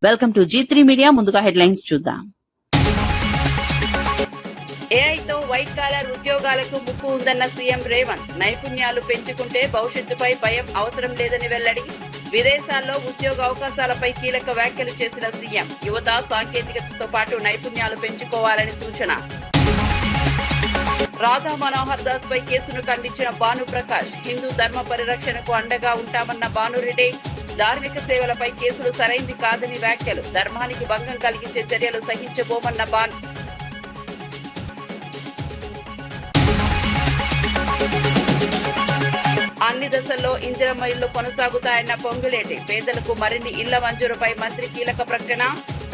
Welcome to G3 media. ముందుగా headlines చూద్దాం. ఏఐతో white collar ఉద్యోగాలకు ముప్పు ఉందన్న సీఎం రేవంత్. నైపుణ్యాలు పెంచుకుంటే భవిష్యత్తుపై భయం అవసరం లేదని వెల్లడి. విదేశాల్లో ఉద్యోగ అవకాశాలపై కీలక వ్యాఖ్యలు చేసిన సీఎం. యువత సాంకేతికతతో పాటు నైపుణ్యాలు పెంచుకోవాలని సూచన. రాధా మనోహర్ దాస్ పై కేసును ఖండించిన భానుప్రకాష్. హిందూ ధర్మ పరిరక్షణకు అండగా ఉంటామన్న భానురెడ్డి. ధార్మిక సేవలపై కేసులు సరైంది కాదని వ్యాఖ్యలు. ధర్మానికి భంగం కలిగించే చర్యలు సహించబోమన్న భాను. అన్ని దశల్లో ఇందిరమ్మ ఇళ్లు కొనసాగుతాయన్న పొంగులేటి. పేదలకు మరిన్ని ఇళ్ల మంజూరుపై మంత్రి కీలక ప్రకటన.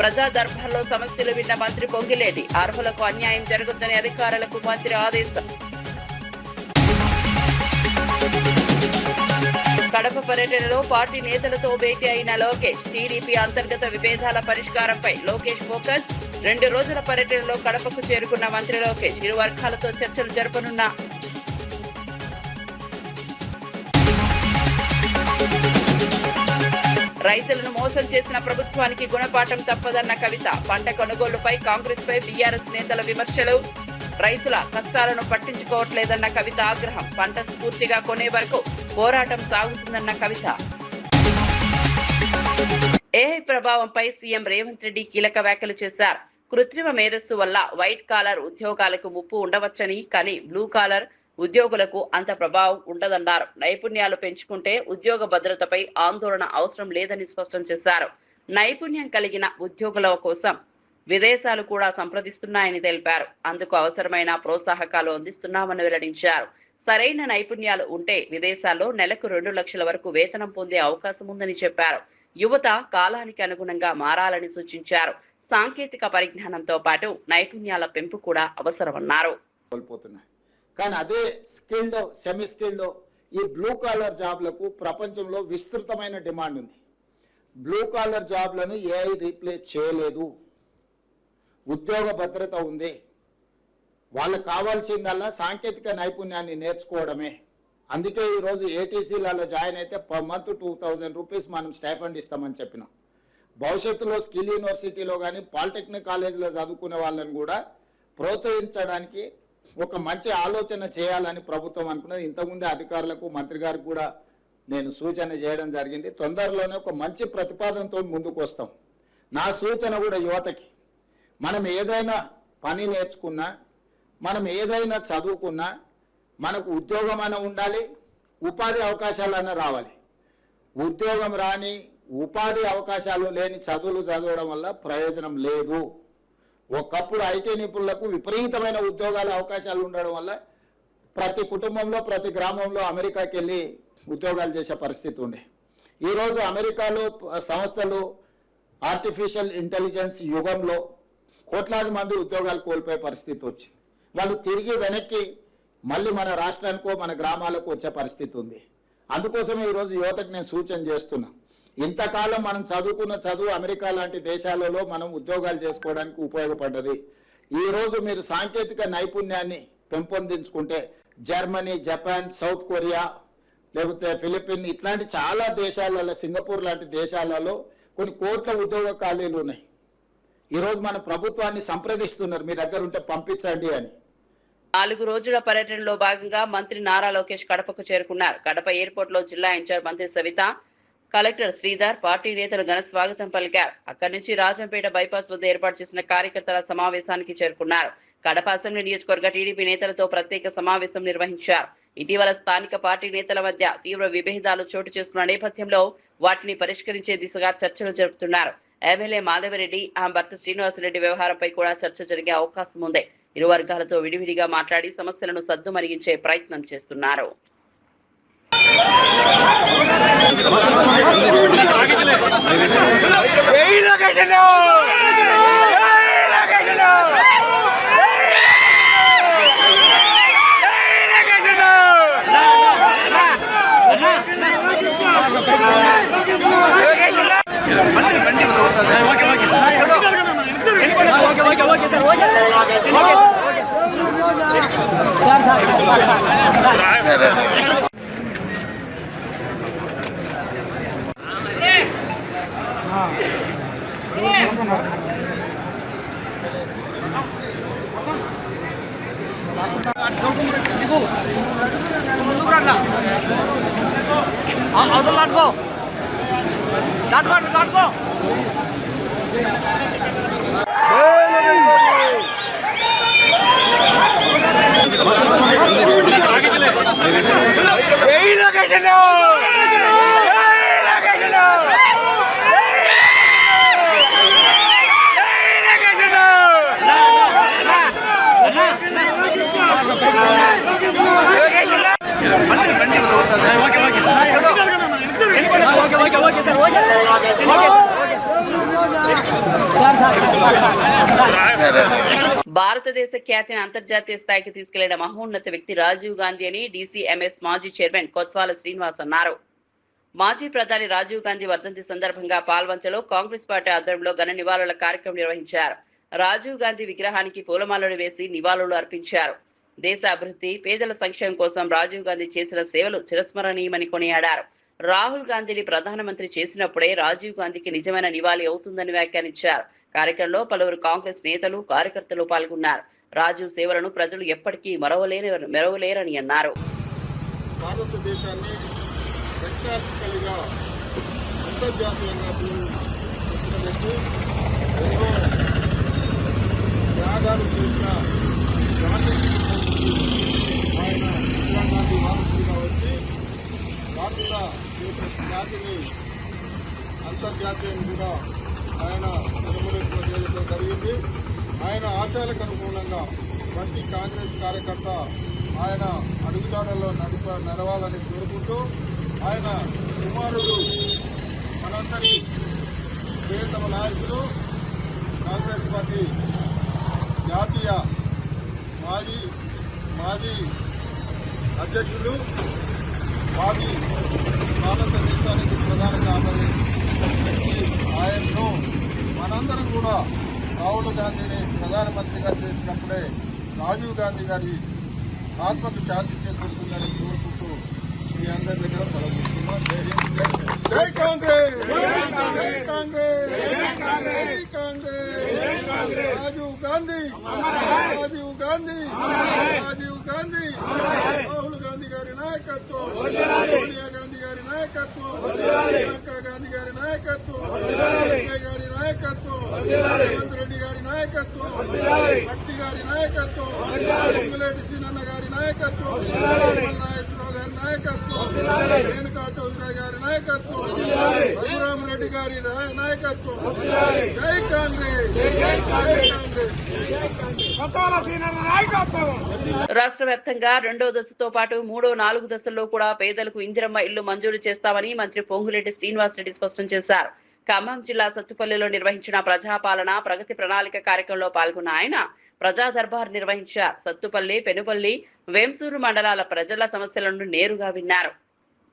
ప్రజా దర్బార్లో సమస్యలు విన్న మంత్రి పొంగిలేటి. అర్హులకు అన్యాయం జరుగుతుందని అధికారులకు మంత్రి ఆదేశం. కడప పర్యటనలో పార్టీ నేతలతో భేటీ అయిన లోకేష్. టీడీపీ అంతర్గత విభేదాల పరిష్కారంపై లోకేష్ ఫోకస్. 2 రోజుల పర్యటనలో కడపకు చేరుకున్న మంత్రి లోకేష్ ఇరు వర్గాలతో చర్చలు జరపనున్న. రైతులను మోసం చేసిన ప్రభుత్వానికి గుణపాఠం తప్పదన్న కవిత. పంట కొనుగోలుపై కాంగ్రెస్ పై బీఆర్ఎస్ నేతల విమర్శలు. రైతుల కష్టాలను పట్టించుకోవట్లేదన్న కవిత ఆగ్రహం. పంట పూర్తిగా కొనే వరకు పోరాటం సాగుతుందన్న కవిత. ఏఐ ప్రభావంపై సీఎం రేవంత్ రెడ్డి కీలక వ్యాఖ్యలు చేశారు. కృత్రిమ మేధస్సు వల్ల వైట్ కాలర్ ఉద్యోగాలకు ముప్పు ఉండవచ్చని, కానీ బ్లూ కాలర్ ఉద్యోగులకు అంత ప్రభావం ఉండదన్నారు. నైపుణ్యాలు పెంచుకుంటే ఉద్యోగ భద్రతపై ఆందోళన అవసరం లేదని స్పష్టం చేశారు. నైపుణ్యం కలిగిన ఉద్యోగుల కోసం విదేశాలు కూడా సంప్రదిస్తున్నాయని తెలిపారు. అందుకు అవసరమైన ప్రోత్సాహకాలు అందిస్తున్నామని వెల్లడించారు. సరైన నైపుణ్యాలు ఉంటే విదేశాల్లో నెలకు 2 లక్షల వరకు వేతనం పొందే అవకాశం ఉందని చెప్పారు. యువత కాలానికి అనుగుణంగా మారాలని సూచించారు. సాంకేతిక పరిజ్ఞానంతో పాటు నైపుణ్యాల పెంపు కూడా అవసరమన్నారు. కానీ అదే స్కిల్డ్ సెమీ స్కిల్డ్ ఈ బ్లూ కాలర్ జాబ్లకు ప్రపంచంలో విస్తృతమైన డిమాండ్ ఉంది. బ్లూ కాలర్ జాబ్లను ఏఐ రీప్లేస్ చేయలేదు. ఉద్యోగ భద్రత ఉంది. వాళ్ళకు కావాల్సిందల్లా సాంకేతిక నైపుణ్యాన్ని నేర్చుకోవడమే. అందుకే ఈరోజు ఏటీసీలలో జాయిన్ అయితే పర్ మంత్ 2000 రూపీస్ మనం స్టైఫండ్ ఇస్తామని చెప్పినాం. భవిష్యత్తులో స్కిల్ యూనివర్సిటీలో కానీ పాలిటెక్నిక్ కాలేజీలో చదువుకునే వాళ్ళని కూడా ప్రోత్సహించడానికి ఒక మంచి ఆలోచన చేయాలని ప్రభుత్వం అనుకున్నది. ఇంతకుముందే అధికారులకు మంత్రి గారికి కూడా నేను సూచన చేయడం జరిగింది. తొందరలోనే ఒక మంచి ప్రతిపాదనతో ముందుకు వస్తాం. నా సూచన కూడా యువతకి, మనం ఏదైనా పని నేర్చుకున్నా, మనం ఏదైనా చదువుకున్నా మనకు ఉద్యోగం అయినా ఉండాలి, ఉపాధి అవకాశాలైనా రావాలి. ఉద్యోగం రాని, ఉపాధి అవకాశాలు లేని చదువులు చదవడం వల్ల ప్రయోజనం లేదు. ఒకప్పుడు ఐటీ నిపుణులకు విపరీతమైన ఉద్యోగాల అవకాశాలు ఉండడం వల్ల ప్రతి కుటుంబంలో ప్రతి గ్రామంలో అమెరికాకి వెళ్ళి ఉద్యోగాలు చేసే పరిస్థితి ఉండే. ఈరోజు అమెరికాలో సంస్థలు ఆర్టిఫిషియల్ ఇంటెలిజెన్స్ యుగంలో కోట్లాది మంది ఉద్యోగాలు కోల్పోయే పరిస్థితి వచ్చింది. వాళ్ళు తిరిగి వెనక్కి మళ్ళీ మన రాష్ట్రానికో మన గ్రామాలకు వచ్చే పరిస్థితి ఉంది. అందుకోసమే ఈరోజు యువతకు నేను సూచన చేస్తున్నా. ఇంతకాలం మనం చదువుకున్న చదువు అమెరికా లాంటి దేశాలలో మనం ఉద్యోగాలు చేసుకోవడానికి ఉపయోగపడ్డది. ఈరోజు మీరు సాంకేతిక నైపుణ్యాన్ని పెంపొందించుకుంటే జర్మనీ, జపాన్, సౌత్ కొరియా, లేకపోతే ఫిలిపిన్ ఇట్లాంటి చాలా దేశాలలో, సింగపూర్ లాంటి దేశాలలో కొన్ని కోట్ల ఉద్యోగ ఖాళీలు ఉన్నాయి. ఈరోజు మన ప్రభుత్వాన్ని సంప్రదిస్తున్నారు, మీ దగ్గర ఉంటే పంపించండి అని. 4 రోజుల పర్యటనలో భాగంగా మంత్రి నారా లోకేష్ కడపకు చేరుకున్నారు. కడప ఎయిర్పోర్ట్ లో జిల్లా ఇన్ఛార్జ్ మంత్రి సవిత, కలెక్టర్ శ్రీధర్, పార్టీ నేతలు ఘన స్వాగతం పలికారు. అక్కడి నుంచి రాజంపేట బైపాస్ వద్ద ఏర్పాటు చేసిన కార్యకర్తల సమావేశానికి చేరుకున్నారు. కడప అసెంబ్లీ నియోజకవర్గ టీడీపీ నేతలతో ప్రత్యేక సమావేశం నిర్వహించారు. ఇటీవల స్థానిక పార్టీ నేతల మధ్య తీవ్ర విభేదాలు చోటు చేసుకున్న నేపథ్యంలో వాటిని పరిష్కరించే దిశగా చర్చలు జరుపుతున్నారు. ఎమ్మెల్యే మాధవరెడ్డి, ఆమె భర్త శ్రీనివాసరెడ్డి వ్యవహారంపై కూడా చర్చ జరిగే అవకాశం ఉంది. ఇరు వర్గాలతో విడివిడిగా మాట్లాడి సమస్యలను సద్దుమణిగించే ప్రయత్నం చేస్తున్నారు. బాబు ముందుకు రాట్లా అవతల దాటుకో భారతదేశ ఖ్యాతిని అంతర్జాతీయ స్థాయికి తీసుకెళ్లిన మహోన్నత వ్యక్తి రాజీవ్ గాంధీ అని డీసీఎంఎస్ మాజీ చైర్మన్ కొత్వాల శ్రీనివాస్ అన్నారు. మాజీ ప్రధాని రాజీవ్ గాంధీ వర్ధంతి సందర్భంగా పాల్వంచలో కాంగ్రెస్ పార్టీ ఆధ్వర్యంలో ఘన నివాళుల కార్యక్రమం నిర్వహించారు. రాజీవ్ గాంధీ విగ్రహానికి పూలమాలలు వేసి నివాళులు అర్పించారు. దేశ అభివృద్ధి, పేదల సంక్షేమం కోసం రాజీవ్ గాంధీ చేసిన సేవలు చిరస్మరణీయమని కొనియాడారు. రాహుల్ గాంధీని ప్రధానమంత్రి చేసినప్పుడే రాజీవ్ గాంధీకి నిజమైన నివాళి అవుతుందని వ్యాఖ్యానించారు. కార్యక్రమంలో పలువురు కాంగ్రెస్ నేతలు, కార్యకర్తలు పాల్గొన్నారు. రాజీవ్ సేవలను ప్రజలు ఎప్పటికీ మరవలేరని అన్నారు. భారతదేశాన్ని వైజ్ఞానికంగా అంతర్జాతీయంగా ఎన్నో త్యాగాలు చేసిన ఆయన ఇందిరా గాంధీ వారసులుగా వచ్చి భారత జాతిని అంతర్జాతీయం కూడా ఆయన నిలబెట్టడం జరిగింది. ఆయన ఆశయాలకు అనుగుణంగా ప్రతి కాంగ్రెస్ కార్యకర్త ఆయన అడుగుజాడల్లో నడవాలని కోరుకుంటూ ఆయన కుమారుడు మనందరి ప్రియతమ నాయకులు కాంగ్రెస్ పార్టీ జాతీయ మాజీ అధ్యక్షులు మాజీ భారతదేశానికి ప్రధాన కార్యదర్శి ఆయన్ను మనందరం కూడా రాహుల్ గాంధీని ప్రధానమంత్రిగా చేసినప్పుడే రాజీవ్ గాంధీ గారి ఆత్మకు శాంతి చేకూరుతుందని కోరుకుంటూ మీ అందరి దగ్గర సెలవుస్తున్నాం. జై కాంగ్రెస్, జై కాంగ్రెస్, జై కాంగ్రెస్. రాజీవ్ గాంధీ, రాజీవ్ గాంధీ, రాజీవ్ గాంధీ, రాహుల్ గాంధీ గారి నాయకత్వం, సోనియా గాంధీ గారి నాయకత్వం, ప్రియాంక గాంధీ గారి నాయకత్వం, సంజయ్ గారి నాయకత్వం, రేవంత్ రెడ్డి గారి నాయకత్వం, భట్టి గారి నాయకత్వం, పొంగులేటి సీనన్న గారి నాయకత్వం, నాగేశ్వరరావు గారి నాయకత్వం, రేణుకా చౌదరి గారి నాయకత్వం, రఘురామ్ రెడ్డి గారి నాయకత్వం. జై కాంగ్రెస్, జై కాంగ్రెస్. రాష్ట్ర వ్యాప్తంగా 2వ దశతో పాటు 3, 4 దశల్లో కూడా పేదలకు ఇందిరమ్మ ఇల్లు మంజూరు చేస్తామని మంత్రి పొంగులేటి శ్రీనివాసరెడ్డి స్పష్టం చేశారు. ఖమ్మం జిల్లా సత్తుపల్లిలో నిర్వహించిన ప్రజాపాలన ప్రగతి ప్రణాళిక కార్యక్రమంలో పాల్గొన్న ఆయన ప్రజా దర్బార్ నిర్వహించారు. సత్తుపల్లి, పెనుపల్లి, వేంసూరు మండలాల ప్రజల సమస్యలను నేరుగా విన్నారు.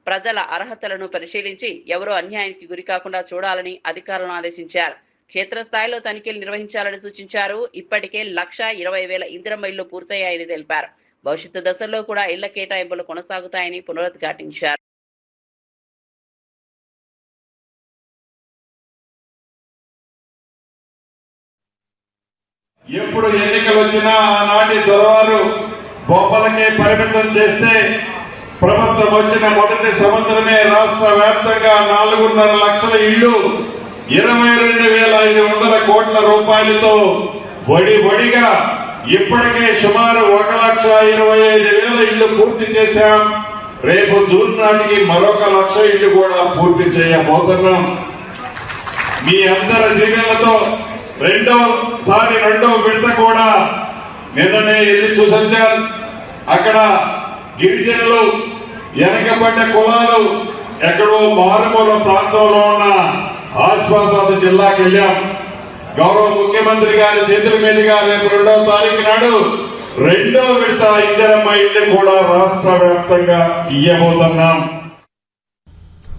ప్రజల అర్హతలను పరిశీలించి ఎవరూ అన్యాయానికి గురికాకుండా చూడాలని అధికారులను ఆదేశించారు. క్షేత్రస్థాయిలో తనిఖీలు నిర్వహించాలని సూచించారు. ఇప్పటికే 1,20,000 ఇందిరమ్మ ఇళ్లు పూర్తయ్యాయని తెలిపారు. భవిష్యత్తు దశల్లో కూడా ఇళ్ల కేటాయింపులు కొనసాగుతాయని పునరుద్ఘాటించారు. ఎప్పుడు ఎన్నికలు వచ్చినా ఆనాటి దొరవారు బొమ్మలకే పరిమితం చేస్తే ప్రభుత్వం వచ్చిన మొదటి సంవత్సరమే రాష్ట్ర వ్యాప్తంగా 4.5 లక్షల ఇళ్లు 22,500 కోట్ల రూపాయలతో వడిగా ఇప్పటికే సుమారు 1,25,000 ఇళ్లు పూర్తి చేశాం. రేపు జూన్ నాటికి మరొక 1,00,000 ఇళ్లు కూడా పూర్తి చేయబోతున్నాం. మీ అందరి దీవెనలతో రెండవ విడత కూడా నిన్ననే ఎల్లి చూసొచ్చారు. అక్కడ గిరిజనులు, వెనకబడ్డ కులాలు ఎక్కడో మారుమూల ప్రాంతంలో ఉన్న ఆసిఫాబాద్ జిల్లాకి వెళ్ళాం. గౌరవ ముఖ్యమంత్రి గారి చేతుల మీదుగా రేపు 2వ తారీఖు నాడు 2వ విడత ఇందిరమ్మ ఇల్లు కూడా రాష్ట్ర వ్యాప్తంగా ఇయ్యబోతున్నాం.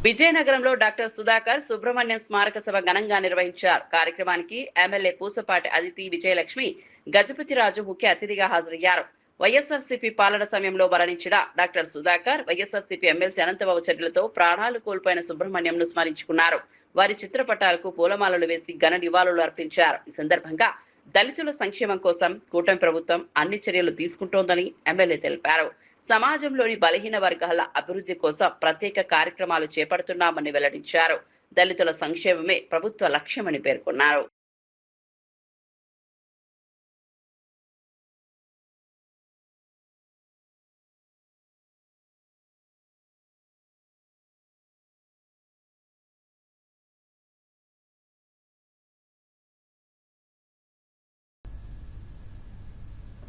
విజయనగరంలో డాక్టర్ సుధాకర్ సుబ్రహ్మణ్యం స్మారక సభ ఘనంగా నిర్వహించారు. కార్యక్రమానికి ఎమ్మెల్యే పూసపాటి అదితి విజయలక్ష్మి, గజపతిరాజు ముఖ్య అతిథిగా హాజరయ్యారు. వైఎస్ఆర్సీపీ పాలన సమయంలో మరణించిన డాక్టర్ సుధాకర్, వైఎస్ఆర్సీపీ ఎమ్మెల్సీ అనంతబాబు చర్యలతో ప్రాణాలు కోల్పోయిన సుబ్రహ్మణ్యంను స్మరించుకున్నారు. వారి చిత్రపటాలకు పూలమాలలు వేసి ఘన నివాళులు అర్పించారు. ఈ సందర్భంగా దళితుల సంక్షేమం కోసం కూటమి ప్రభుత్వం అన్ని చర్యలు తీసుకుంటోందని ఎమ్మెల్యే తెలిపారు. సమాజంలోని బలహీన వర్గాల అభివృద్ధి కోసం ప్రత్యేక కార్యక్రమాలు చేపడుతున్నామని వెల్లడించారు. దళితుల సంక్షేమమే ప్రభుత్వ లక్ష్యమని పేర్కొన్నారు.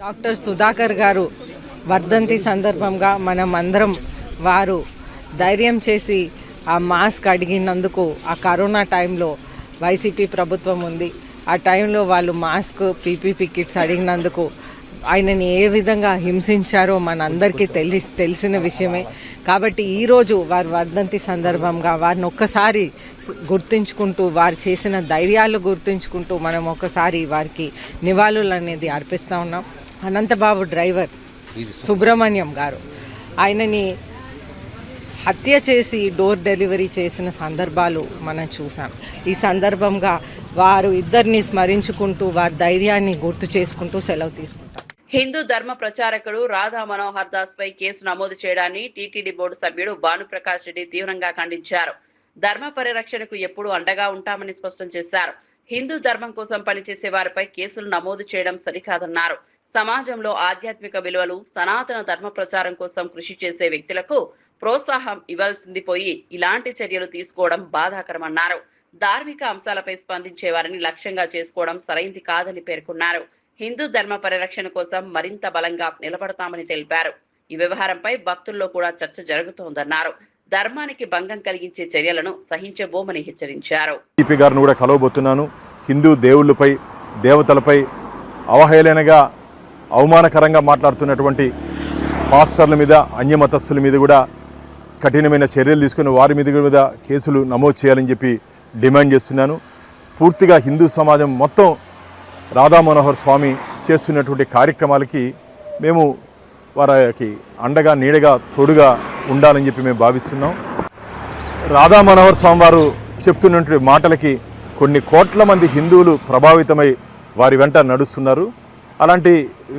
డాక్టర్ సుధాకర్ గారు వర్ధంతి సందర్భంగా మనం అందరం వారు ధైర్యం చేసి ఆ మాస్క్ అడిగినందుకు, ఆ కరోనా టైంలో వైసీపీ ప్రభుత్వం ఉంది, ఆ టైంలో వాళ్ళు మాస్క్ పీపీపీ కిట్స్ అడిగినందుకు ఆయనని ఏ విధంగా హింసించారో మనందరికీ తెలిసిన విషయమే. కాబట్టి ఈరోజు వారి వర్ధంతి సందర్భంగా వారిని ఒక్కసారి గుర్తించుకుంటూ, వారు చేసిన ధైర్యాలు గుర్తించుకుంటూ మనం ఒక్కసారి వారికి నివాళులు అనేది అర్పిస్తూ ఉన్నాం. అనంతబాబు డ్రైవర్ సుబ్రహ్మణ్యం గారు ఆయనని హత్య చేసి డోర్ డెలివరీ చేసిన సందర్భాలు మనం చూసాం. ఈ సందర్భంగా వారు ఇద్దరిని స్మరించుకుంటూ వారి ధైర్యాన్ని గుర్తు చేసుకుంటూ సెలవు తీసుకుంటాం. హిందూ ధర్మ ప్రచారకుడు రాధా మనోహర్ దాస్ పై కేసు నమోదు చేయడాన్ని టీటీడీ బోర్డు సభ్యుడు భానుప్రకాష్ రెడ్డి తీవ్రంగా ఖండించారు. ధర్మ పరిరక్షణకు ఎప్పుడూ అండగా ఉంటామని స్పష్టం చేశారు. హిందూ ధర్మం కోసం పనిచేసే వారిపై కేసులు నమోదు చేయడం సరికాదన్నారు. సమాజంలో ఆధ్యాత్మిక విలువలు, సనాతన ధర్మ ప్రచారం కోసం కృషి చేసే వ్యక్తులకు ప్రోత్సాహం ఇవ్వాల్సింది పోయి ఇలాంటి చర్యలు తీసుకోవడం బాధాకరమన్నారు. ధార్మిక అంశాలపై స్పందించే వారిని లక్ష్యంగా చేసుకోవడం సరైంది కాదని పేర్కొన్నారు. హిందూ ధర్మ పరిరక్షణ కోసం మరింత బలంగా నిలబడతామని తెలిపారు. ఈ వ్యవహారంపై భక్తుల్లో కూడా చర్చ జరుగుతోందన్నారు. ధర్మానికి భంగం కలిగించే చర్యలను సహించబోమని హెచ్చరించారు. ఈపీ గారిని కూడా కలవబోతున్నాను. హిందూ దేవుళ్ళపై, దేవతలపై అవహేళనగా, అవమానకరంగా మాట్లాడుతున్నటువంటి పాస్టర్ల మీద, అన్యమతస్థుల మీద కూడా కఠినమైన చర్యలు తీసుకుని వారి మీద కేసులు నమోదు చేయాలని చెప్పి డిమాండ్ చేస్తున్నాను. పూర్తిగా హిందూ సమాజం మొత్తం రాధా మనోహర్ స్వామి చేస్తున్నటువంటి కార్యక్రమాలకి మేము వారికి అండగా, నీడగా, తోడుగా ఉండాలని చెప్పి మేము భావిస్తున్నాం. రాధా మనోహర్ స్వామి వారు చెప్తున్నటువంటి మాటలకి కొన్ని కోట్ల మంది హిందువులు ప్రభావితమై వారి వెంట నడుస్తున్నారు. అలాంటి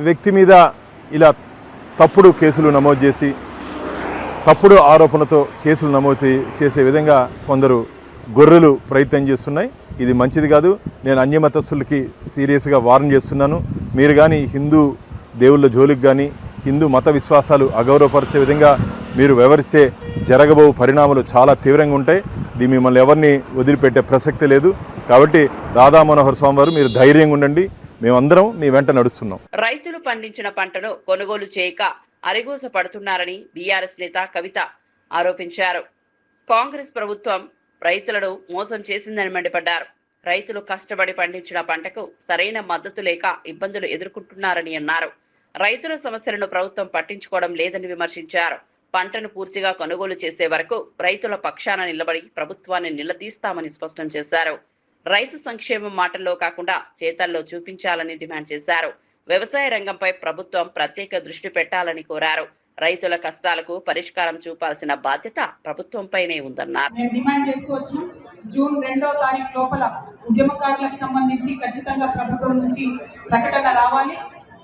వ్యక్తి మీద ఇలా తప్పుడు కేసులు నమోదు చేసి, తప్పుడు ఆరోపణలతో కేసులు నమోదు చేసే విధంగా కొందరు గొర్రెలు ప్రయత్నం చేస్తున్నాయి. ఇది మంచిది కాదు. నేను అన్యమతస్థులకి సీరియస్గా వార్న్ చేస్తున్నాను. మీరు కానీ హిందూ దేవుళ్ళ జోలికి కానీ, హిందూ మత విశ్వాసాలు అగౌరవపరిచే విధంగా మీరు వ్యవహరిస్తే జరగబో పరిణామాలు చాలా తీవ్రంగా ఉంటాయి. ఇది మిమ్మల్ని ఎవరిని వదిలిపెట్టే ప్రసక్తి లేదు. కాబట్టి రాధా మనోహర్ స్వామి వారు మీరు ధైర్యంగా ఉండండి, మేమందరం మీ వెంట నడుస్తున్నాం. రైతులు పండించిన పంటను కొనుగోలు చేయక అరిగోస పడుతున్నారని బీఆర్ఎస్ నేత కవిత ఆరోపించారు. కాంగ్రెస్ ప్రభుత్వం రైతులను మోసం చేసిందని మండిపడ్డారు. రైతులు కష్టపడి పండించిన పంటకు సరైన మద్దతు లేక ఇబ్బందులు ఎదుర్కొంటున్నారని అన్నారు. రైతుల సమస్యలను ప్రభుత్వం పట్టించుకోవడం లేదని విమర్శించారు. పంటను పూర్తిగా కొనుగోలు చేసే వరకు రైతుల పక్షాన నిలబడి ప్రభుత్వాన్ని నిలదీస్తామని స్పష్టం చేశారు. రైతు సంక్షేమం మాటల్లో కాకుండా చేతల్లో చూపించాలని డిమాండ్ చేశారు. వ్యవసాయ రంగంపై ప్రభుత్వం ప్రత్యేక దృష్టి పెట్టాలని కోరారు. రైతుల కష్టాలకు పరిష్కారం చూపాల్సిన బాధ్యత ప్రభుత్వంపైనే ఉందన్నారు. మేము డిమాండ్ చేస్తూ వచ్చినాం. జూన్ 2వ తారీఖు లోపల ఉద్యమకారులకు సంబంధించి ఖచ్చితంగా ప్రభుత్వం నుంచి ప్రకటన రావాలి.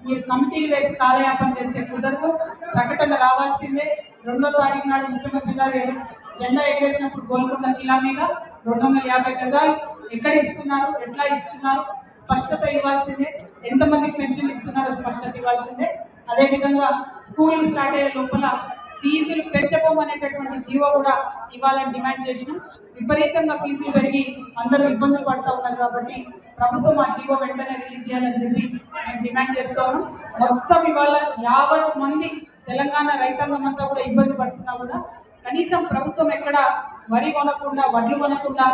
మీరు కమిటీలు వేసి కాలయాపన చేస్తే కుదరదు. ప్రకటన రావాల్సిందే. 2వ తారీఖు నాడు ముఖ్యమంత్రి గారు జెండా ఎగరేసినప్పుడు గోల్కొండ కిలా మీద 250 గజాలు ఎక్కడ ఇస్తున్నారు, ఎట్లా ఇస్తున్నారు స్పష్టత ఇవ్వాల్సిందే. ఎంతమందికి పెన్షన్ ఇస్తున్నారో స్పష్టత ఇవ్వాల్సిందే. అదేవిధంగా స్కూల్ స్టార్ట్ అయ్యే లోపల ఫీజులు పెంచబోమనేటటువంటి జీవో కూడా ఇవ్వాలని డిమాండ్ చేసినాం. విపరీతంగా ఫీజులు పెరిగి అందరూ ఇబ్బందులు పడుతూ ఉన్నారు. కాబట్టి ప్రభుత్వం ఆ జీవో వెంటనే రిలీజ్ చేయాలని చెప్పి మేము డిమాండ్ చేస్తూ ఉన్నాం. మొత్తం ఇవాళ 50 మంది తెలంగాణ రైతాంగం అంతా కూడా ఇబ్బంది పడుతున్నా కూడా కనీసం ప్రభుత్వం ఎక్కడ వరి కొనకుండా, వడ్లు కొనకుండా,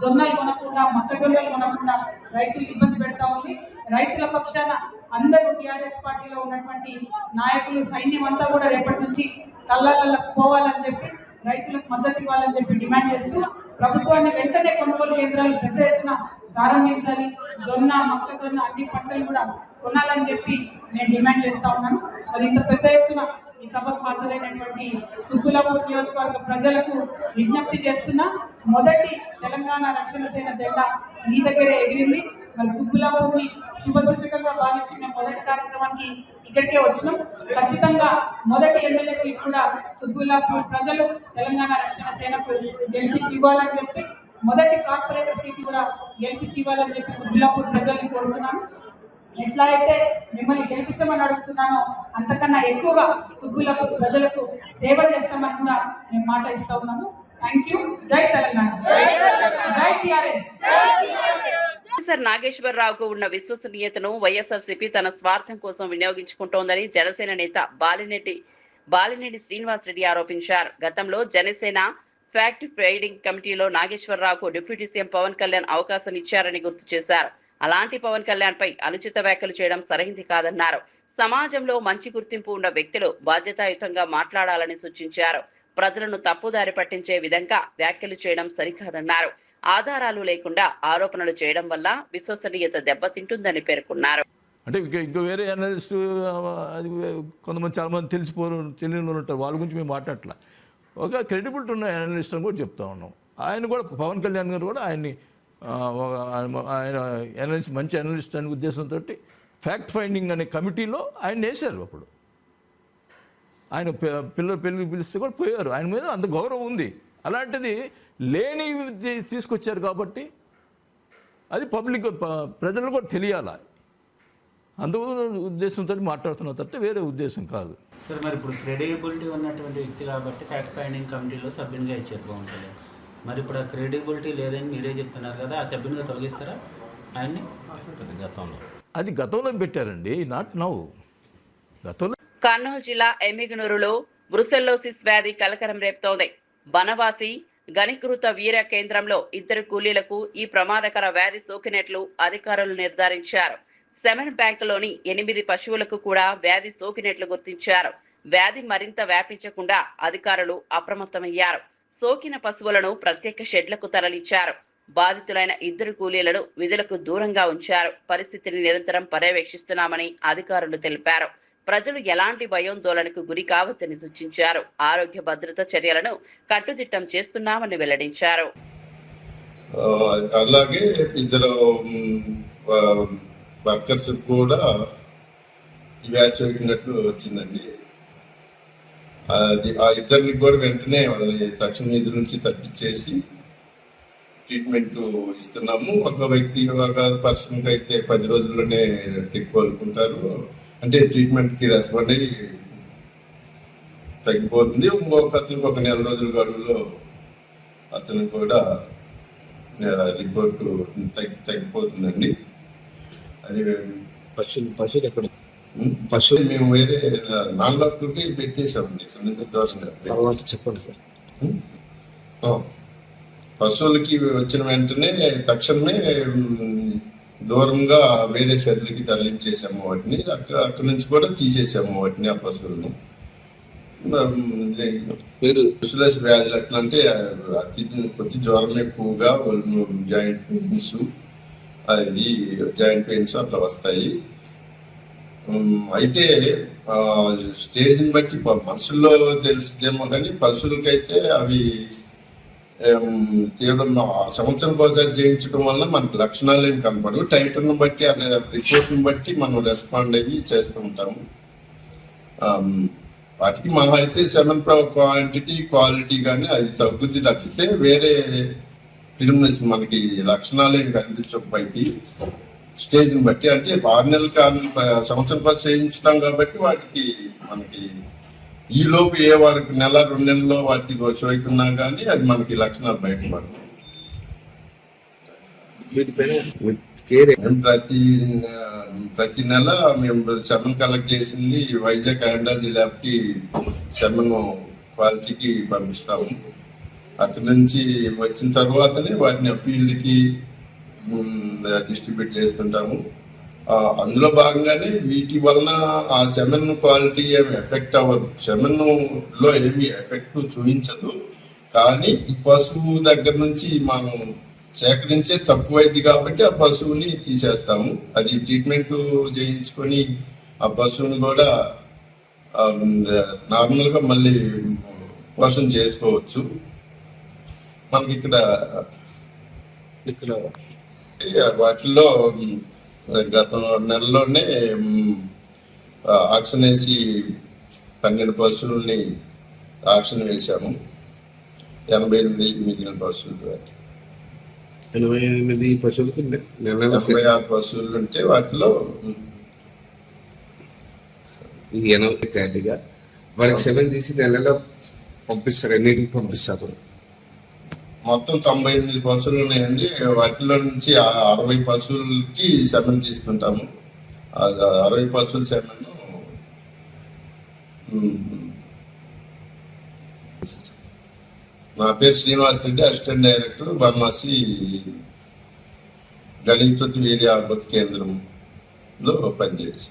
జొన్నలు కొనకుండా, మొక్కజొన్నలు కొనకుండా రైతులు ఇబ్బంది పెడతా ఉంది. రైతుల పక్షాన అందరూ టీఆర్ఎస్ పార్టీలో ఉన్నటువంటి నాయకులు, సైన్యం అంతా కూడా రేపటి నుంచి కళ్ళకు పోవాలని చెప్పి రైతులకు మద్దతు ఇవ్వాలని చెప్పి డిమాండ్ చేస్తూ ప్రభుత్వాన్ని వెంటనే కొనుగోలు కేంద్రాలు పెద్ద ఎత్తున ప్రారంభించాలి. జొన్న, మొక్కజొన్న అన్ని పంటలు కూడా కొనాలని చెప్పి నేను డిమాండ్ చేస్తా ఉన్నాను. మరి ఇంత పెద్ద ఎత్తున ఈ సభకు హాజరైనటువంటి తుక్కులపూర్ నియోజకవర్గ ప్రజలకు విజ్ఞప్తి చేస్తున్నా, మొదటి తెలంగాణ రక్షణ సేన జెండా మీ దగ్గరే ఎగిరింది. మరి కుత్బుల్లాపూర్ని శుభ సూచకంగా భావించి మేము మొదటి కార్యక్రమానికి ఇక్కడికే వచ్చినాం. ఖచ్చితంగా మొదటి ఎమ్మెల్యే సీట్ కూడా కుత్బుల్లాపూర్ ప్రజలు తెలంగాణ రక్షణ సేనకు గెలిపించి ఇవ్వాలని చెప్పి, మొదటి కార్పొరేటర్ సీట్ కూడా గెలిపించి ఇవ్వాలని చెప్పి కుత్బుల్లాపూర్ ప్రజల్ని కోరుతున్నాను. ఎట్లా అయితే మిమ్మల్ని గెలిపించమని అడుగుతున్నానో అంతకన్నా ఎక్కువగా కుత్బుల్లాపూర్ ప్రజలకు సేవ చేస్తామని కూడా మేము మాట ఇస్తా ఉన్నాము. Thank you. జై తెలంగాణ, జై టిఆర్ఎస్. ప్రొఫెసర్ నాగేశ్వరరావుకు ఉన్న విశ్వసనీయతను వైఎస్ఆర్సీపీ తన స్వార్థం కోసం వినియోగించుకుంటోందని జనసేన నేత బాలినేని శ్రీనివాసరెడ్డి ఆరోపించారు. గతంలో జనసేన ఫ్యాక్ట్ ఫైండింగ్ కమిటీలో నాగేశ్వరరావుకు డిప్యూటీ సీఎం పవన్ కళ్యాణ్ అవకాశం ఇచ్చారని గుర్తు చేశారు. అలాంటి పవన్ కళ్యాణ్ పై అనుచిత వ్యాఖ్యలు చేయడం సరైంది కాదన్నారు. సమాజంలో మంచి గుర్తింపు ఉన్న వ్యక్తులు బాధ్యతాయుతంగా మాట్లాడాలని సూచించారు. ప్రజలను తప్పుదారి పట్టించే విధంగా వ్యాఖ్యలు చేయడం సరికాదన్నారు. ఆధారాలు లేకుండా ఆరోపణలు చేయడం వల్ల విశ్వసనీయత దెబ్బతింటుందని పేర్కొన్నారు. అంటే ఇంకా వేరే అనలిస్ట్ అది కొంతమంది చాలామంది తెలియని ఉంటారు, వాళ్ళ గురించి మేము మాట్లాడట్లా. ఒక క్రెడిబిలిటీ ఉన్న అనలిస్ట్ అని కూడా చెప్తా ఉన్నాం. ఆయన కూడా పవన్ కళ్యాణ్ గారు కూడా ఆయన అనలిస్ట్, మంచి అనలిస్ట్ అనే ఉద్దేశంతో ఫ్యాక్ట్ ఫైండింగ్ అనే కమిటీలో ఆయన వేశారు. అప్పుడు ఆయన పెళ్ళికి పిలిస్తే కూడా పోయారు. ఆయన మీద అంత గౌరవం ఉంది. అలాంటిది లేని తీసుకొచ్చారు కాబట్టి అది పబ్లిక్ ప్రజలు కూడా తెలియాలి. అందు ఉద్దేశంతో మాట్లాడుతున్న తప్ప వేరే ఉద్దేశం కాదు. సార్ మరి ఇప్పుడు క్రెడిబిలిటీ ఉన్నటువంటి వ్యక్తి కాబట్టి ఫ్యాక్ట్ ఫైండింగ్ కమిటీలో సభ్యునిగా ఇచ్చారు బాగుంటుంది. మరి ఇప్పుడు ఆ క్రెడిబిలిటీ లేదని మీరే చెప్తున్నారు కదా, ఆ సభ్యునిగా తొలగిస్తారా ఆయన్ని? అది గతంలో పెట్టారండి, నాట్ నౌ. గతంలో కర్నూలు జిల్లా ఎమ్మిగనూరులో బ్రుసెల్లోసిస్ వ్యాధి కలకరం రేపుతోంది. బనవాసి గణికృత వీర కేంద్రంలో 2 కూలీలకు ఈ ప్రమాదకర వ్యాధి సోకినట్లు అధికారులు నిర్ధారించారు. సెమెన్ బ్యాంకులోని 8 పశువులకు కూడా వ్యాధి సోకినట్లు గుర్తించారు. వ్యాధి మరింత వ్యాపించకుండా అధికారులు అప్రమత్తమయ్యారు. సోకిన పశువులను ప్రత్యేక షెడ్లకు తరలించారు. బాధితులైన 2 కూలీలను విధులకు దూరంగా ఉంచారు. పరిస్థితిని నిరంతరం పర్యవేక్షిస్తున్నామని అధికారులు తెలిపారు. ప్రజలు ఎలాంటి భయోందోళనకు గురి కావద్దని సూచించారు. ఆరోగ్య భద్రత చర్యలను కట్టుదిట్టం చేస్తున్నామని వెల్లడించారు. అలాగే 2 వర్కర్స్ కూడా వ్యాధి సోకినట్లు వచ్చిందండి. అది ఆ 2 కూడా వెంటనే వాళ్ళని తక్షణ నిధుల నుంచి తప్పించేసి ట్రీట్మెంట్ ఇస్తున్నాము. ఒక వ్యక్తి ఒక పర్సన్కి అయితే 10 రోజుల్లోనే కోలుకుంటారు. అంటే ట్రీట్మెంట్కి రెస్పాండ్ అయ్యి తగ్గిపోతుంది. ఇంకొక అతనికి 1 నెల రోజుల గడువులో అతను కూడా రిపోర్టు తగ్గిపోతుందండి. అది పశువులు ఎక్కడ పశువులు మేము వేరే నాన్ డాక్టర్కి పెట్టేసామండి. చెప్పండి సార్. పశువులకి వచ్చిన వెంటనే తక్షణమే దూరంగా వేరే షెడ్లకి తరలించేసాము వాటిని. అక్కడి నుంచి కూడా తీసేసాము వాటిని, ఆ పశువులను. బ్రుసెల్లోసిస్ వ్యాధులు ఎట్లా అంటే కొద్ది జ్వరం ఎక్కువగా, జాయింట్ పెయిన్స్, అది జాయింట్ పెయిన్స్ అట్లా వస్తాయి. అయితే స్టేజ్ని బట్టి మనుషుల్లో తెలుస్తుందేమో కానీ పశువులకైతే అవి తీవ్రం సంవత్సరం ఒకసారి చేయించడం వల్ల మనకు లక్షణాలు ఏమి కనపడవు. టైటర్ను బట్టి రిపోర్ట్ని బట్టి మనం రెస్పాండ్ అయ్యి చేస్తూ ఉంటాము. వాటికి మనం అయితే సెమెన్ క్వాంటిటీ క్వాలిటీ కానీ అది తగ్గుద్ది తగ్గితే వేరే ఫిల్మ్స్ మనకి లక్షణాలు ఏమి కనిపించకపోయి స్టేజ్ని బట్టి, అంటే 6 నెలలు కాదు సంవత్సరం పాటు చేయించుతాం కాబట్టి వాటికి మనకి ఈ లోపు ఏ వారికి 1-2 నెలల్లో వాటికి సోకున్నా కానీ అది మనకి లక్షణాలు బయటపడతాయి. ప్రతి నెల మేము సెమెన్ కలెక్ట్ చేసింది వైజాగ్ ఆండాలజీ ల్యాబ్కి సెమెన్ క్వాలిటీకి పంపిస్తాము. అక్కడి నుంచి వచ్చిన తర్వాతనే వాటిని ఫీల్డ్కి డిస్ట్రిబ్యూట్ చేస్తుంటాము. అందులో భాగంగానే వీటి వలన ఆ సెమెన్ క్వాలిటీ ఏమి ఎఫెక్ట్ అవ్వదు, సెమెన్ లో ఏమి ఎఫెక్ట్ చూపించదు. కానీ ఈ పశువు దగ్గర నుంచి మనం సేకరించే తక్కువైంది కాబట్టి ఆ పశువుని తీసేస్తాము. అది ట్రీట్మెంట్ చేయించుకొని ఆ పశువుని కూడా నార్మల్గా మళ్ళీ పోషణ చేసుకోవచ్చు. మనకి ఇక్కడ వాటిల్లో గత నెలలోనే ఆక్షన్ వేసి 12 బస్సులని ఆక్షన్ వేశాము. 88 మిగిలిన బస్సులు, 88 పశువులకు 86 బస్సులు ఉంటే వాటిలో 80 తయారీగా వారికి 7 తీసి నెలలో పంపిస్తారు. ఎన్నింటికి పంపిస్తారు? మొత్తం 98 బస్సులు ఉన్నాయండి. వాటిలో నుంచి 60 బస్సులకి సెమెన్ తీసుకుంటాము. 60 బస్సులు సెమెన్ నా పేరు శ్రీనివాస్ రెడ్డి, అసిస్టెంట్ డైరెక్టర్, బర్మాసి గణీకృతి వీర్య ఆపత్ కేంద్రంలో పనిచేసి.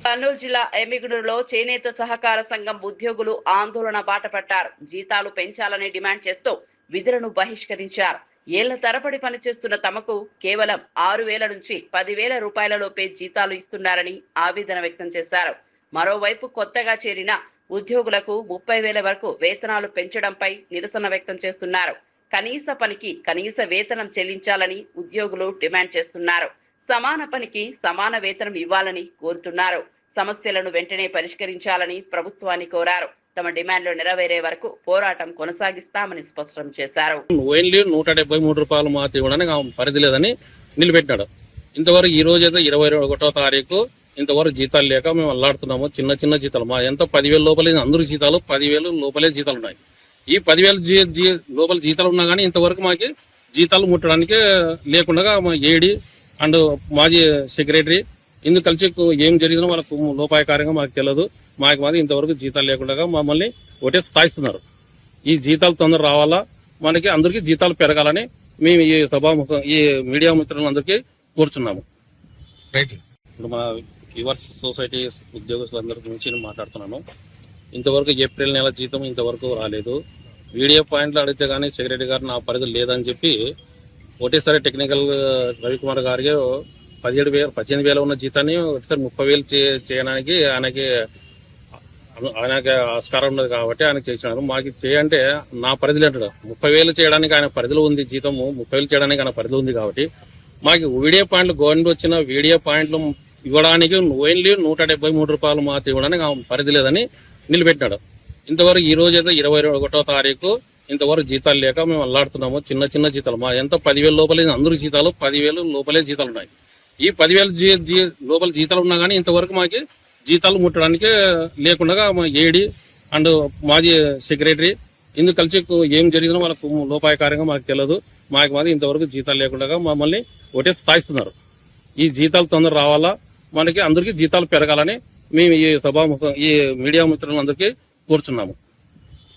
కర్నూలు జిల్లా ఎమ్మిగనూరులో చేనేత సహకార సంఘం ఉద్యోగులు ఆందోళన బాటపట్టారు. జీతాలు పెంచాలని డిమాండ్ చేస్తూ విధులను బహిష్కరించారు. ఏళ్ల తరబడి పనిచేస్తున్న తమకు కేవలం 6,000 నుంచి 10,000 రూపాయలలోపే జీతాలు ఇస్తున్నారని ఆవేదన వ్యక్తం చేశారు. మరోవైపు కొత్తగా చేరిన ఉద్యోగులకు 30,000 వరకు వేతనాలు పెంచడంపై నిరసన వ్యక్తం చేస్తున్నారు. కనీస పనికి కనీస వేతనం చెల్లించాలని ఉద్యోగులు డిమాండ్ చేస్తున్నారు. సమాన పనికి సమాన వేతనం ఇవ్వాలని కోరుతున్నారు. సమస్యలను వెంటనే పరిష్కరించాలని ప్రభుత్వాన్ని కోరారు. తమ డిమాండ్లు నెరవేరే వరకు పోరాటం కొనసాగిస్తామని స్పష్టం చేశారు. ఓన్లీ 173 రూపాయలు మాత్రం ఇవ్వడానికి పరిధి లేదని నిలబెట్టినాడు. ఇంతవరకు ఈ రోజు అయితే 21వ తారీఖు ఇంతవరకు జీతాలు లేక మేము అల్లాడుతున్నాము. చిన్న చిన్న జీతాలు మా ఎంత 10,000 లోపలే, అందరికి జీతాలు 10,000 లోపలే జీతాలు ఉన్నాయి. ఈ 10,000 లోపల జీతాలు ఉన్నా కానీ ఇంతవరకు మాకు జీతాలు ముట్టడానికి లేకుండా మా ఏడి అండ్ మాజీ సెక్రటరీ ఇందుకు కలిసి ఏం జరిగిందో వాళ్ళకు లోపాయకారంగా మాకు తెలియదు. మాకు ఇంతవరకు జీతాలు లేకుండా మమ్మల్ని ఒకటే స్థాయిస్తున్నారు. ఈ జీతాలు తొందర రావాలా, మనకి అందరికీ జీతాలు పెరగాలని మేము ఈ సభాముఖం ఈ మీడియా మిత్రులందరికీ కోరుచున్నాము. ఇప్పుడు మా యువర్స్ సొసైటీ ఉద్యోగస్తులందరి గురించి నేను మాట్లాడుతున్నాను. ఇంతవరకు ఏప్రిల్ నెల జీతం ఇంతవరకు రాలేదు. వీడియో పాయింట్లు అడిగితే కానీ సెక్రటరీ గారు నా పరిధి లేదని చెప్పి ఒకటేసారి టెక్నికల్ రవికుమార్ గారికి 18,000 ఉన్న జీతాన్ని ఒకటిసారి 30,000 చేయడానికి ఆయనకి ఆస్కారం ఉన్నది కాబట్టి ఆయనకు చేసినారు. మాకు చేయంటే నా పరిధిలో అంటాడు. 30,000 చేయడానికి ఆయన పరిధిలో ఉంది, జీతము 30,000 చేయడానికి ఆయన పరిధిలో ఉంది కాబట్టి మాకు వీడియో పాయింట్లు గవర్నమెంట్ వచ్చిన వీడియో పాయింట్లు ఇవ్వడానికి ఓన్లీ 173 రూపాయలు మాత్రం ఇవ్వడానికి పరిధి లేదని నిలబెట్టినాడు. ఇంతవరకు ఈ రోజు అయితే 21వ తారీఖు ఇంతవరకు జీతాలు లేక మేము అల్లాడుతున్నాము. చిన్న చిన్న జీతాలు మా ఎంత 10,000 లోపలే, అందరికి జీతాలు 10,000 లోపలే జీతాలు ఉన్నాయి. ఈ 10,000 లోపల జీతాలు ఉన్నా కానీ ఇంతవరకు మాకు జీతాలు ముట్టడానికి లేకుండా మా ఏడి అండ్ మాజీ సెక్రటరీ ఇందుకు కలిసి ఏం జరిగిందో వాళ్ళకు లోపాయకారంగా మాకు తెలియదు. మాకు ఇంతవరకు జీతాలు లేకుండా మమ్మల్ని ఒకటే స్థాయిస్తున్నారు. ఈ జీతాలు తొందర రావాలా, మనకి అందరికీ జీతాలు పెరగాలని మేము ఈ సభాముఖం ఈ మీడియా మిత్రులందరికీ కోరుచున్నాము.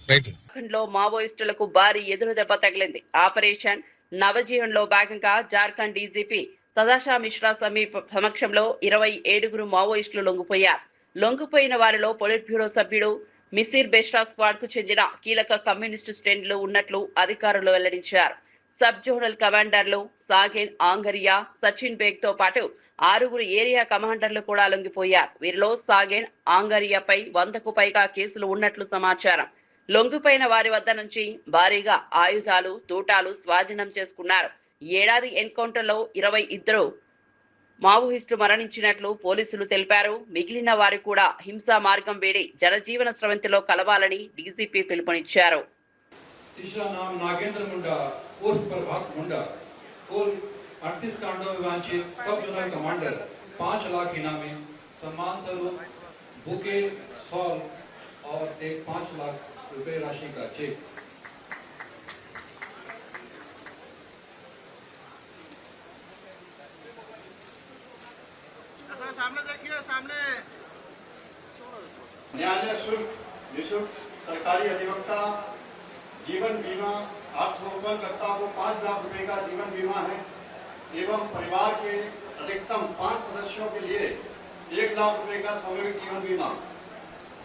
జార్ఖండ్ మావోయిస్టులకు భారీ ఎదురు దెబ్బ తగిలింది. ఆపరేషన్ నవజీవన్లో భాగంగా జార్ఖండ్ డీజీపీ సదాశా మిశ్రా సమక్షంలో 27 మావోయిస్టులు లొంగిపోయారు. లొంగిపోయిన వారిలో పొలిట్ బ్యూరో సభ్యుడు మిసిర్ బెస్ట్రా స్క్వాడ్ కు చెందిన కీలక కమ్యూనిస్టు శ్రేణులు ఉన్నట్లు అధికారులు వెల్లడించారు. సబ్ జోనల్ కమాండర్లు సాగేన్ ఆంగరియా, సచిన్ బేగ్ తో పాటు 6 ఏరియా కమాండర్లు కూడా లొంగిపోయారు. వీరిలో సాగేన్ ఆంగరియాపై 100కు పైగా కేసులు ఉన్నట్లు సమాచారం. లొంగిపోయిన వారి వద్ద నుంచి భారీగా ఆయుధాలు, తూటాలు స్వాధీనం చేసుకున్నారు. ఈ ఏడాది ఎన్కౌంటర్లో 22 మావోయిస్టులు మరణించినట్లు పోలీసులు తెలిపారు. మిగిలిన వారు కూడా హింసా మార్గం వేడి జనజీవన స్రవంతిలో కలవాలని డీజీపీ పిలుపునిచ్చారు. तीसरा नाम नागेंद्र मुंडा उर्फ प्रभात मुंडा और 38 कांडों में वांछित सब जोनल कमांडर 5 लाख इनामी सम्मान स्वरूप बुके, शॉल और एक 5 लाख रुपए राशि का चेक। सामने देखिए, सामने न्यायालय शुल्क, निःशुल्क सरकारी अधिवक्ता, जीवन बीमा 800 करता वो 5 लाख रुपए का जीवन बीमा है एवं परिवार के अधिकतम 5 सदस्यों के लिए 1 लाख रुपए का सामूहिक जीवन बीमा,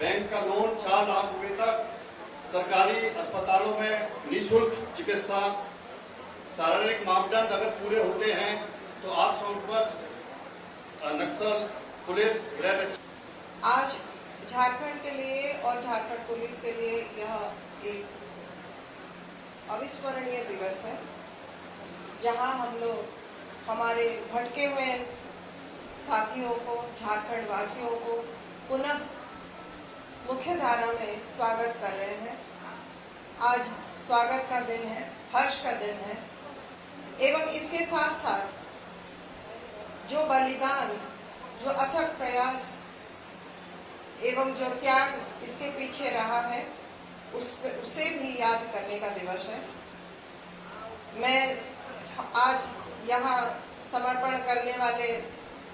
बैंक का लोन 4 लाख रुपए तक, सरकारी अस्पतालों में निःशुल्क चिकित्सा, शारीरिक मापदंड अगर पूरे होते हैं तो 800 पर नक्सल पुलिस ग्रेड। आज झारखंड के लिए और झारखंड पुलिस के लिए यह एक अविस्मरणीय दिवस है। जहां हम लोग हमारे भटके हुए साथियों को, झारखंड वासियों को पुनः मुख्य धारा में स्वागत कर रहे हैं। आज स्वागत का दिन है, हर्ष का दिन है एवं इसके साथ साथ जो बलिदान, जो अथक प्रयास एवं जो त्याग इसके पीछे रहा है उसे भी याद करने का दिवस है। मैं आज यहाँ समर्पण करने वाले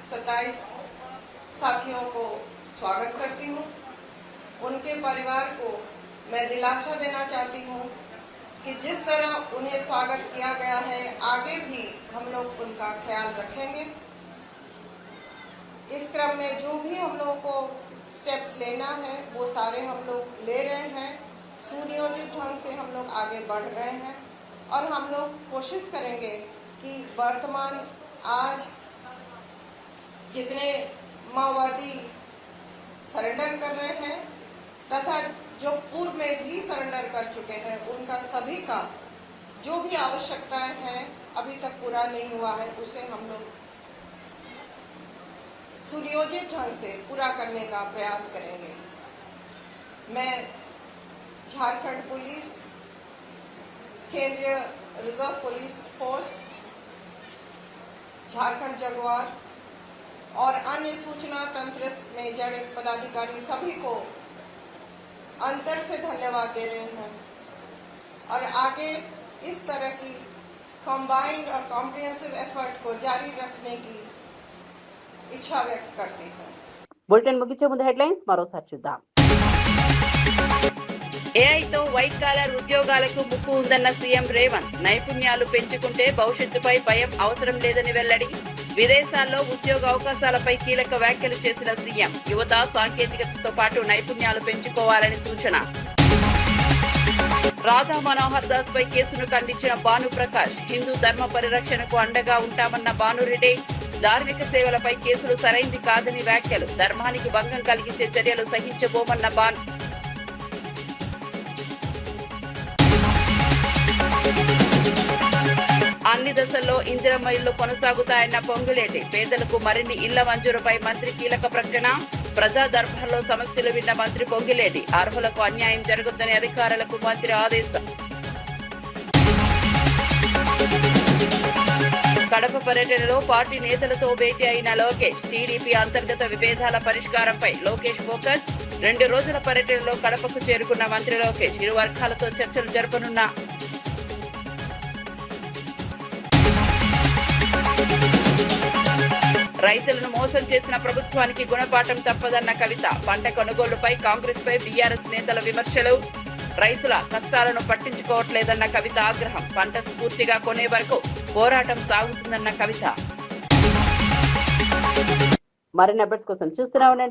27 साथियों को स्वागत करती हूँ। उनके परिवार को मैं दिलासा देना चाहती हूँ कि जिस तरह उन्हें स्वागत किया गया है, आगे भी हम लोग उनका ख्याल रखेंगे। इस क्रम में जो भी हम लोगों को स्टेप्स लेना है वो सारे हम लोग ले रहे हैं। सुनियोजित ढंग से हम लोग आगे बढ़ रहे हैं और हम लोग कोशिश करेंगे कि वर्तमान आज जितने माओवादी सरेंडर कर रहे हैं तथा जो पूर्व में भी सरेंडर कर चुके हैं, उनका सभी का जो भी आवश्यकताएं हैं अभी तक पूरा नहीं हुआ है, उसे हम लोग सुनियोजित ढंग से पूरा करने का प्रयास करेंगे। मैं झारखंड पुलिस, केंद्रीय reserve police force, Jharkhand Jaguar और अन्य सूचना तंत्र में जड़ित पदाधिकारी सभी को अंतर से धन्यवाद दे रहे हैं और आगे इस तरह की कंबाइंड और कॉम्प्रिहेंसिव एफर्ट को जारी रखने की इच्छा व्यक्त करती है। బులెటిన్ ముగించే ముందు హెడ్లైన్స్ మరోసారి చూద్దాం. ఏఐతో వైట్ కాలర్ ఉద్యోగాలకు ముప్పు ఉందన్న సీఎం రేవంత్. నైపుణ్యాలు పెంచుకుంటే భవిష్యత్తుపై భయం అవసరం లేదని వెల్లడి. విదేశాల్లో ఉద్యోగ అవకాశాలపై కీలక వ్యాఖ్యలు చేసిన సీఎం. యువత సాంకేతికతతో పాటు నైపుణ్యాలు పెంచుకోవాలని సూచన. రాధా మనోహర్ దాస్ పై కేసును ఖండించిన భానుప్రకాష్. హిందూ ధర్మ పరిరక్షణకు అండగా ఉంటామన్న భానురెడ్డి. ధార్మిక సేవలపై కేసులు సరైంది కాదని వ్యాఖ్యలు. ధర్మానికి భంగం కలిగించే చర్యలు సహించబోమన్న బాన్. అన్ని దశల్లో ఇందిరమ్మ ఇళ్లు కొనసాగుతాయన్న పొంగులేటి. పేదలకు మరిన్ని ఇళ్ల మంజూరుపై మంత్రి కీలక ప్రకటన. ప్రజా దర్బార్లో సమస్యలు విన్న మంత్రి పొంగులేటి. అర్హులకు అన్యాయం జరగొద్దని అధికారులకు మంత్రి ఆదేశం. కడప పర్యటనలో పార్టీ నేతలతో భేటీ అయిన లోకేష్. టీడీపీ అంతర్గత విభేదాల పరిష్కారంపై లోకేష్ ఫోకస్. 2 రోజుల పర్యటనలో కడపకు చేరుకున్న మంత్రి లోకేష్ ఇరు వర్గాలతో చర్చలు జరపనున్న. రైతులను మోసం చేసిన ప్రభుత్వానికి గుణపాఠం తప్పదన్న కవిత. పంట కొనుగోలుపై కాంగ్రెస్ పై బీఆర్ఎస్ నేతల విమర్శలు. రైతుల కష్టాలను పట్టించుకోవట్లేదన్న కవిత ఆగ్రహం. పంట పూర్తిగా కొనే వరకు పోరాటం సాగుతుందన్న కవిత. మరిన్ని అప్డేట్స్ కోసం చూస్తూనే ఉండండి